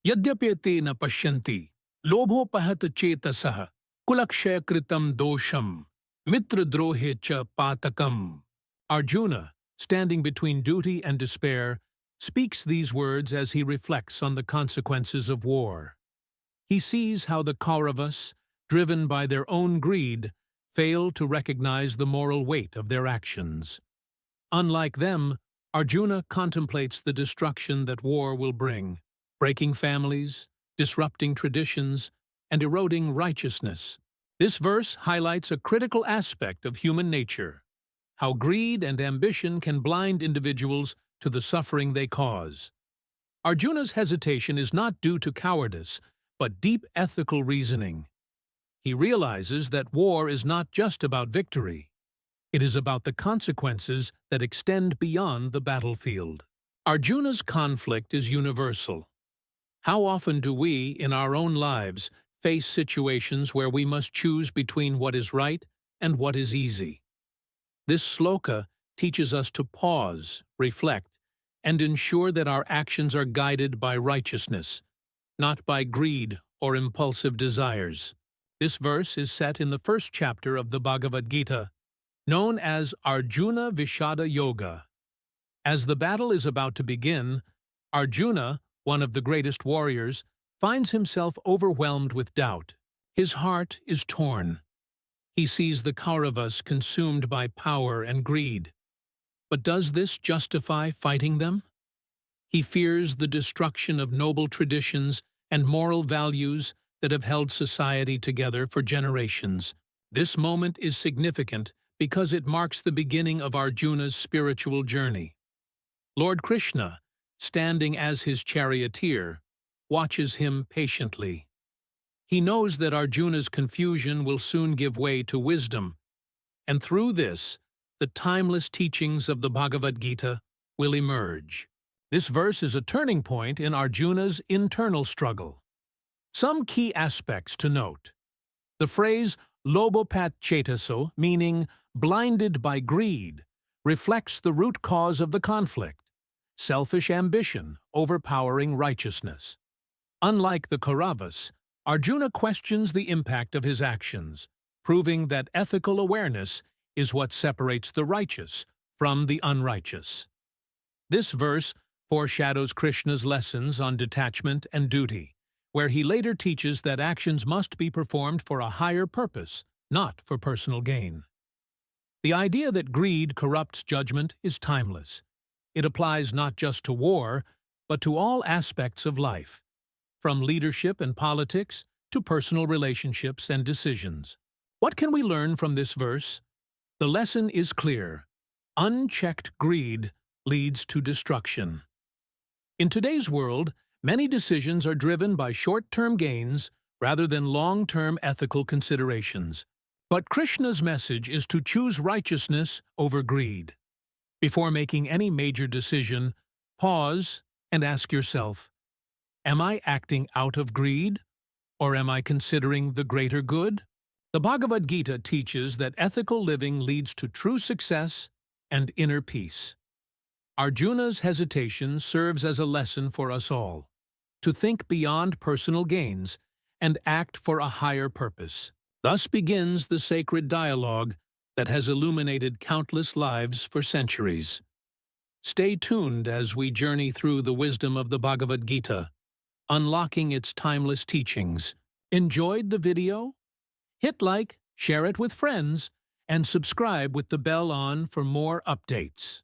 yadyapy na paśyanti, lobhopahata-cetasah, kula-kṣaya-kṛtaṁ doṣaṁ, mitra-drohe cha pātakam. Arjuna, standing between duty and despair, speaks these words as he reflects on the consequences of war. He sees how the Kauravas, driven by their own greed, fail to recognize the moral weight of their actions. Unlike them, Arjuna contemplates the destruction that war will bring, breaking families, disrupting traditions, and eroding righteousness. This verse highlights a critical aspect of human nature: how greed and ambition can blind individuals to the suffering they cause. Arjuna's hesitation is not due to cowardice, but deep ethical reasoning. He realizes that war is not just about victory. It is about the consequences that extend beyond the battlefield. Arjuna's conflict is universal. How often do we, in our own lives, face situations where we must choose between what is right and what is easy? This sloka teaches us to pause, reflect, and ensure that our actions are guided by righteousness, not by greed or impulsive desires. This verse is set in the first chapter of the Bhagavad Gita, known as Arjuna Vishada Yoga. As the battle is about to begin, Arjuna, one of the greatest warriors, finds himself overwhelmed with doubt. His heart is torn. He sees the Kauravas consumed by power and greed. But does this justify fighting them? He fears the destruction of noble traditions and moral values that have held society together for generations. This moment is significant because it marks the beginning of Arjuna's spiritual journey. Lord Krishna, standing as his charioteer, watches him patiently. He knows that Arjuna's confusion will soon give way to wisdom, and through this, the timeless teachings of the Bhagavad Gita will emerge. This verse is a turning point in Arjuna's internal struggle. Some key aspects to note. The phrase lobhopahata-cetasah, meaning blinded by greed, reflects the root cause of the conflict: selfish ambition overpowering righteousness. Unlike the Kauravas, Arjuna questions the impact of his actions, proving that ethical awareness is what separates the righteous from the unrighteous. This verse foreshadows Krishna's lessons on detachment and duty, where he later teaches that actions must be performed for a higher purpose, not for personal gain. The idea that greed corrupts judgment is timeless. It applies not just to war, but to all aspects of life, from leadership and politics to personal relationships and decisions. What can we learn from this verse? The lesson is clear: unchecked greed leads to destruction. In today's world, many decisions are driven by short-term gains rather than long-term ethical considerations. But Krishna's message is to choose righteousness over greed. Before making any major decision, pause and ask yourself, am I acting out of greed, or am I considering the greater good? The Bhagavad Gita teaches that ethical living leads to true success and inner peace. Arjuna's hesitation serves as a lesson for us all, to think beyond personal gains and act for a higher purpose. Thus begins the sacred dialogue that has illuminated countless lives for centuries. Stay tuned as we journey through the wisdom of the Bhagavad Gita, unlocking its timeless teachings. Enjoyed the video? Hit like, share it with friends, and subscribe with the bell on for more updates.